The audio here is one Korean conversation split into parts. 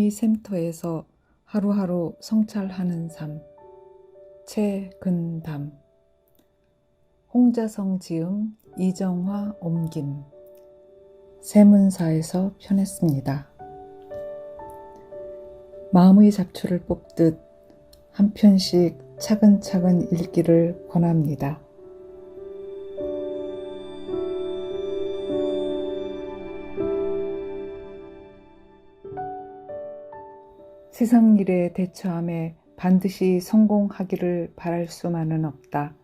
마음의 샘터에서 하루하루 성찰하는 삶. 최근담. 홍자성 지음, 이정화 옮김. 세문사에서 펴냈습니다. 마음의 잡초를 뽑듯 한 편씩 차근차근 읽기를 권합니다. 세상 일에 대처함에 반드시 성공하기를 바랄 수만은 없다.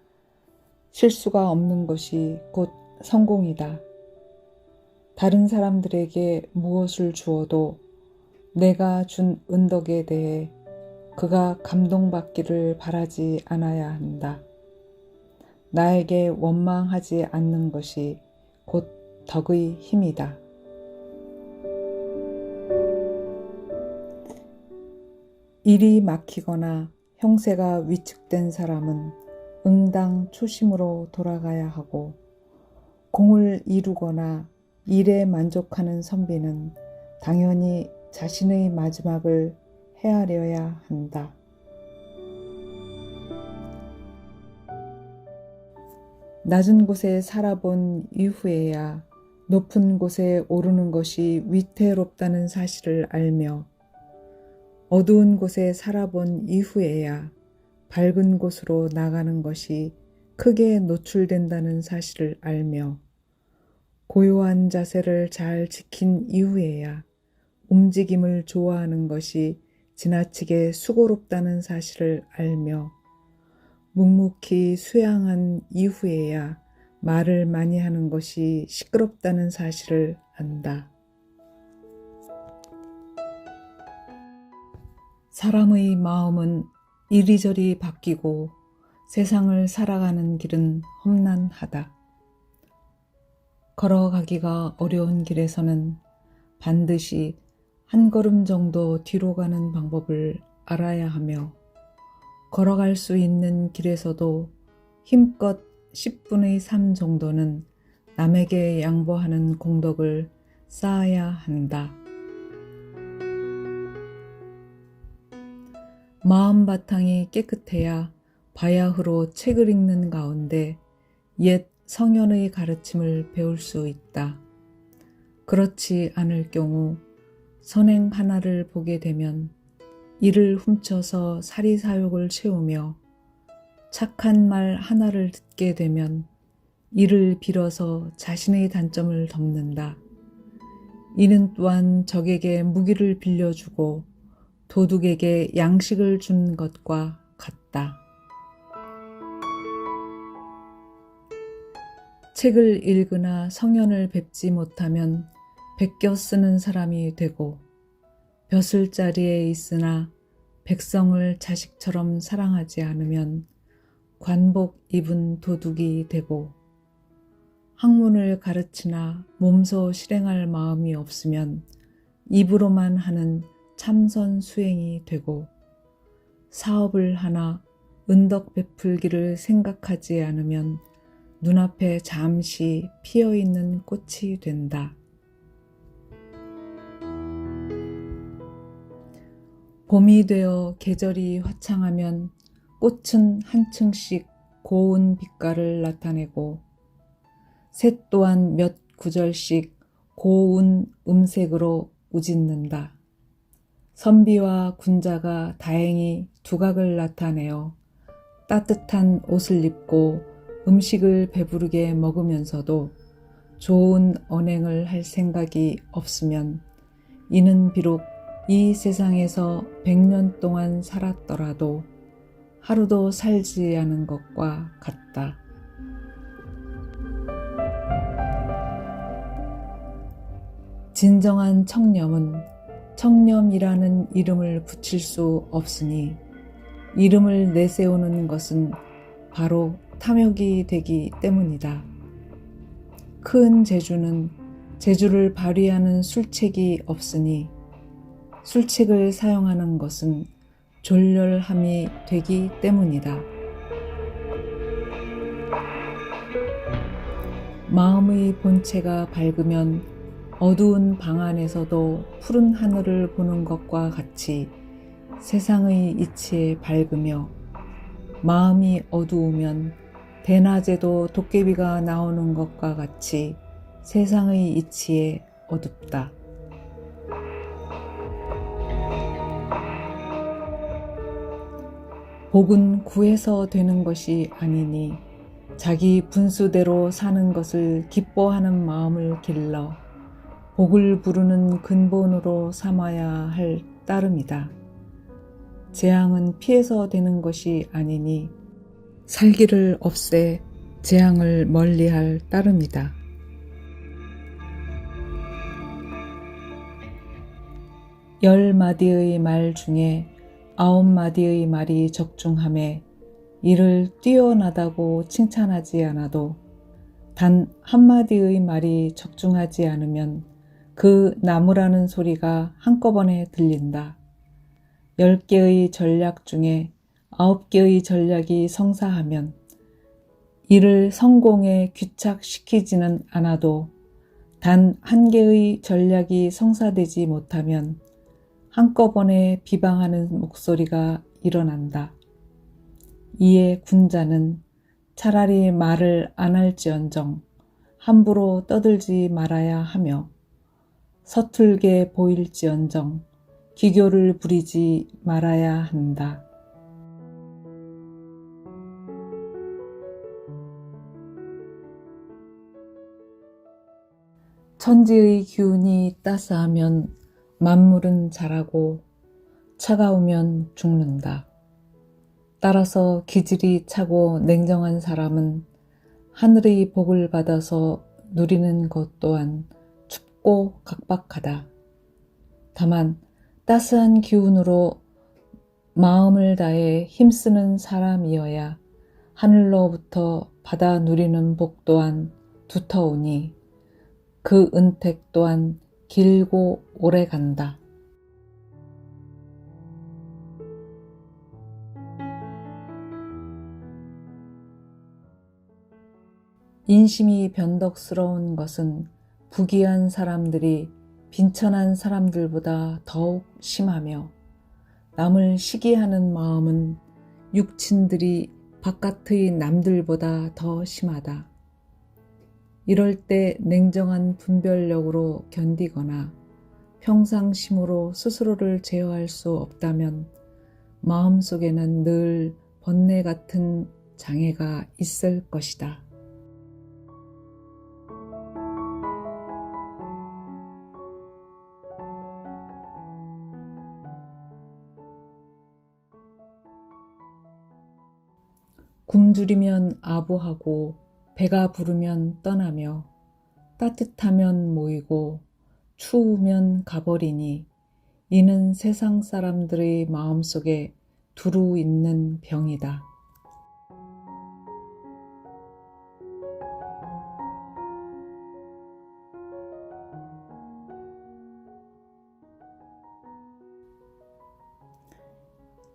실수가 없는 것이 곧 성공이다. 다른 사람들에게 무엇을 주어도 내가 준 은덕에 대해 그가 감동받기를 바라지 않아야 한다. 나에게 원망하지 않는 것이 곧 덕의 힘이다. 일이 막히거나 형세가 위축된 사람은 응당 초심으로 돌아가야 하고, 공을 이루거나 일에 만족하는 선비는 당연히 자신의 마지막을 헤아려야 한다. 낮은 곳에 살아본 이후에야 높은 곳에 오르는 것이 위태롭다는 사실을 알며, 어두운 곳에 살아본 이후에야 밝은 곳으로 나가는 것이 크게 노출된다는 사실을 알며, 고요한 자세를 잘 지킨 이후에야 움직임을 좋아하는 것이 지나치게 수고롭다는 사실을 알며, 묵묵히 수양한 이후에야 말을 많이 하는 것이 시끄럽다는 사실을 안다. 사람의 마음은 이리저리 바뀌고 세상을 살아가는 길은 험난하다. 걸어가기가 어려운 길에서는 반드시 한 걸음 정도 뒤로 가는 방법을 알아야 하며, 걸어갈 수 있는 길에서도 힘껏 10분의 3 정도는 남에게 양보하는 공덕을 쌓아야 한다. 마음 바탕이 깨끗해야 바야흐로 책을 읽는 가운데 옛 성현의 가르침을 배울 수 있다. 그렇지 않을 경우 선행 하나를 보게 되면 이를 훔쳐서 사리사욕을 채우며, 착한 말 하나를 듣게 되면 이를 빌어서 자신의 단점을 덮는다. 이는 또한 적에게 무기를 빌려주고 도둑에게 양식을 준 것과 같다. 책을 읽으나 성현을 뵙지 못하면 베껴 쓰는 사람이 되고, 벼슬 자리에 있으나 백성을 자식처럼 사랑하지 않으면 관복 입은 도둑이 되고, 학문을 가르치나 몸소 실행할 마음이 없으면 입으로만 하는 참선 수행이 되고, 사업을 하나 은덕 베풀기를 생각하지 않으면 눈앞에 잠시 피어있는 꽃이 된다. 봄이 되어 계절이 화창하면 꽃은 한층씩 고운 빛깔을 나타내고, 새 또한 몇 구절씩 고운 음색으로 우짖는다. 선비와 군자가 다행히 두각을 나타내어 따뜻한 옷을 입고 음식을 배부르게 먹으면서도 좋은 언행을 할 생각이 없으면 이는 비록 이 세상에서 100년 동안 살았더라도 하루도 살지 않은 것과 같다. 진정한 청렴은 청렴이라는 이름을 붙일 수 없으니, 이름을 내세우는 것은 바로 탐욕이 되기 때문이다. 큰 재주는 재주를 발휘하는 술책이 없으니, 술책을 사용하는 것은 졸렬함이 되기 때문이다. 마음의 본체가 밝으면 어두운 방 안에서도 푸른 하늘을 보는 것과 같이 세상의 이치에 밝으며, 마음이 어두우면 대낮에도 도깨비가 나오는 것과 같이 세상의 이치에 어둡다. 복은 구해서 되는 것이 아니니 자기 분수대로 사는 것을 기뻐하는 마음을 길러 복을 부르는 근본으로 삼아야 할 따름이다. 재앙은 피해서 되는 것이 아니니 살기를 없애 재앙을 멀리할 따름이다. 열 마디의 말 중에 9마디의 말이 적중함에 이를 뛰어나다고 칭찬하지 않아도 단 한마디의 말이 적중하지 않으면 그 나무라는 소리가 한꺼번에 들린다. 10개의 전략 중에 9개의 전략이 성사하면 이를 성공에 귀착시키지는 않아도 단 1개의 전략이 성사되지 못하면 한꺼번에 비방하는 목소리가 일어난다. 이에 군자는 차라리 말을 안 할지언정 함부로 떠들지 말아야 하며 서툴게 보일지언정 기교를 부리지 말아야 한다. 천지의 기운이 따스하면 만물은 자라고 차가우면 죽는다. 따라서 기질이 차고 냉정한 사람은 하늘의 복을 받아서 누리는 것 또한 춥고 각박하다. 다만 따스한 기운으로 마음을 다해 힘쓰는 사람이어야 하늘로부터 받아 누리는 복 또한 두터우니 그 은택 또한 길고 오래 간다. 인심이 변덕스러운 것은 부귀한 사람들이 빈천한 사람들보다 더욱 심하며 남을 시기하는 마음은 육친들이 바깥의 남들보다 더 심하다. 이럴 때 냉정한 분별력으로 견디거나 평상심으로 스스로를 제어할 수 없다면 마음속에는 늘 번뇌 같은 장애가 있을 것이다. 굶주리면 아부하고 배가 부르면 떠나며 따뜻하면 모이고 추우면 가버리니 이는 세상 사람들의 마음속에 두루 있는 병이다.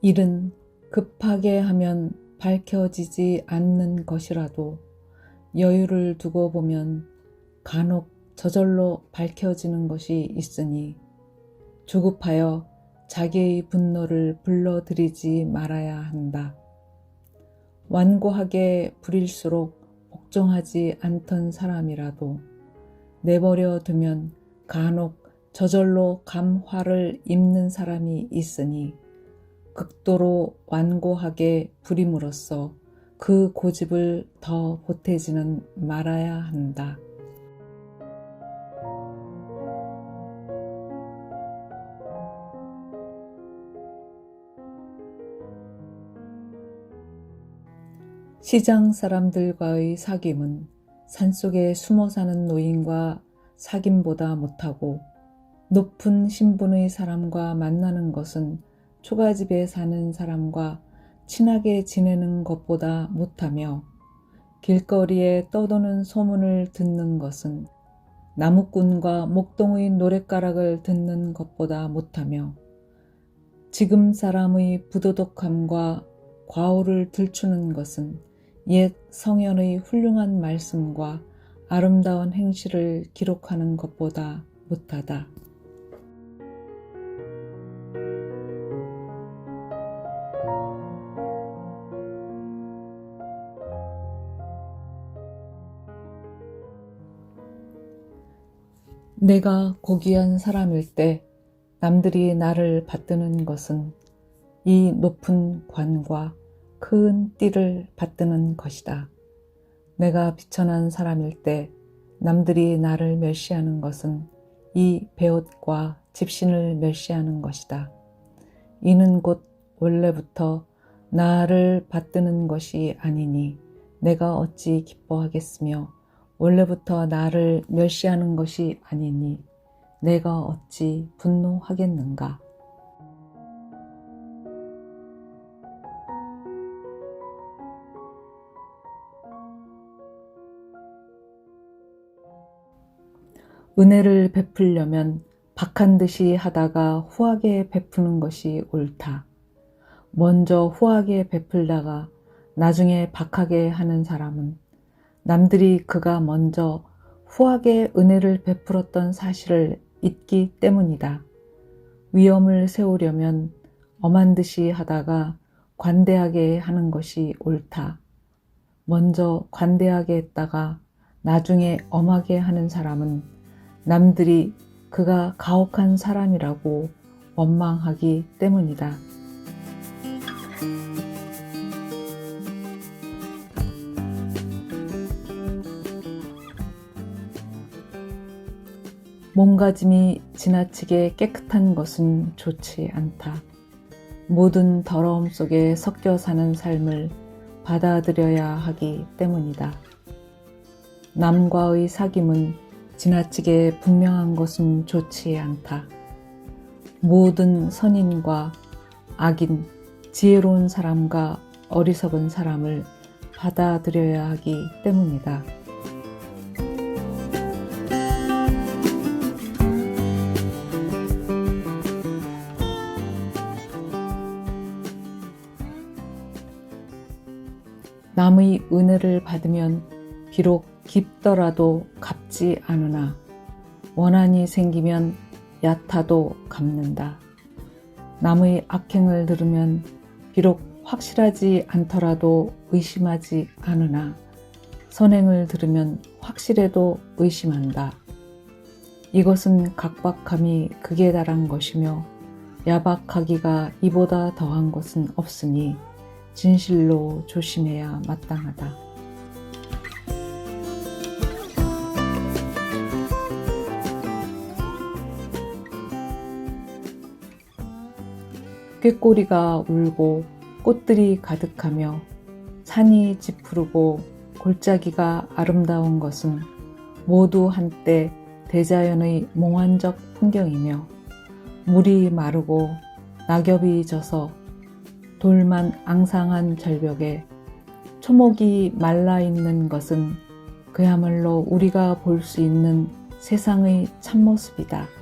일은 급하게 하면 밝혀지지 않는 것이라도 여유를 두고 보면 간혹 저절로 밝혀지는 것이 있으니 조급하여 자기의 분노를 불러들이지 말아야 한다. 완고하게 부릴수록 복종하지 않던 사람이라도 내버려 두면 간혹 저절로 감화를 입는 사람이 있으니 극도로 완고하게 부림으로써 그 고집을 더 보태지는 말아야 한다. 시장 사람들과의 사귐은 산속에 숨어 사는 노인과 사귐보다 못하고 높은 신분의 사람과 만나는 것은 초가집에 사는 사람과 친하게 지내는 것보다 못하며 길거리에 떠도는 소문을 듣는 것은 나무꾼과 목동의 노랫가락을 듣는 것보다 못하며 지금 사람의 부도덕함과 과오를 들추는 것은 옛 성현의 훌륭한 말씀과 아름다운 행실을 기록하는 것보다 못하다. 내가 고귀한 사람일 때 남들이 나를 받드는 것은 이 높은 관과 큰 띠를 받드는 것이다. 내가 비천한 사람일 때 남들이 나를 멸시하는 것은 이 배옷과 집신을 멸시하는 것이다. 이는 곧 원래부터 나를 받드는 것이 아니니 내가 어찌 기뻐하겠으며 원래부터 나를 멸시하는 것이 아니니 내가 어찌 분노하겠는가. 은혜를 베풀려면 박한 듯이 하다가 후하게 베푸는 것이 옳다. 먼저 후하게 베풀다가 나중에 박하게 하는 사람은 남들이 그가 먼저 후하게 은혜를 베풀었던 사실을 잊기 때문이다. 위엄을 세우려면 엄한 듯이 하다가 관대하게 하는 것이 옳다. 먼저 관대하게 했다가 나중에 엄하게 하는 사람은 남들이 그가 가혹한 사람이라고 원망하기 때문이다. 몸가짐이 지나치게 깨끗한 것은 좋지 않다. 모든 더러움 속에 섞여 사는 삶을 받아들여야 하기 때문이다. 남과의 사귐은 지나치게 분명한 것은 좋지 않다. 모든 선인과 악인, 지혜로운 사람과 어리석은 사람을 받아들여야 하기 때문이다. 남의 은혜를 받으면 비록 깊더라도 갚지 않으나 원한이 생기면 얕아도 갚는다. 남의 악행을 들으면 비록 확실하지 않더라도 의심하지 않으나 선행을 들으면 확실해도 의심한다. 이것은 각박함이 극에 달한 것이며 야박하기가 이보다 더한 것은 없으니 진실로 조심해야 마땅하다. 꾀꼬리가 울고 꽃들이 가득하며 산이 지푸르고 골짜기가 아름다운 것은 모두 한때 대자연의 몽환적 풍경이며 물이 마르고 낙엽이 져서 돌만 앙상한 절벽에 초목이 말라있는 것은 그야말로 우리가 볼 수 있는 세상의 참모습이다.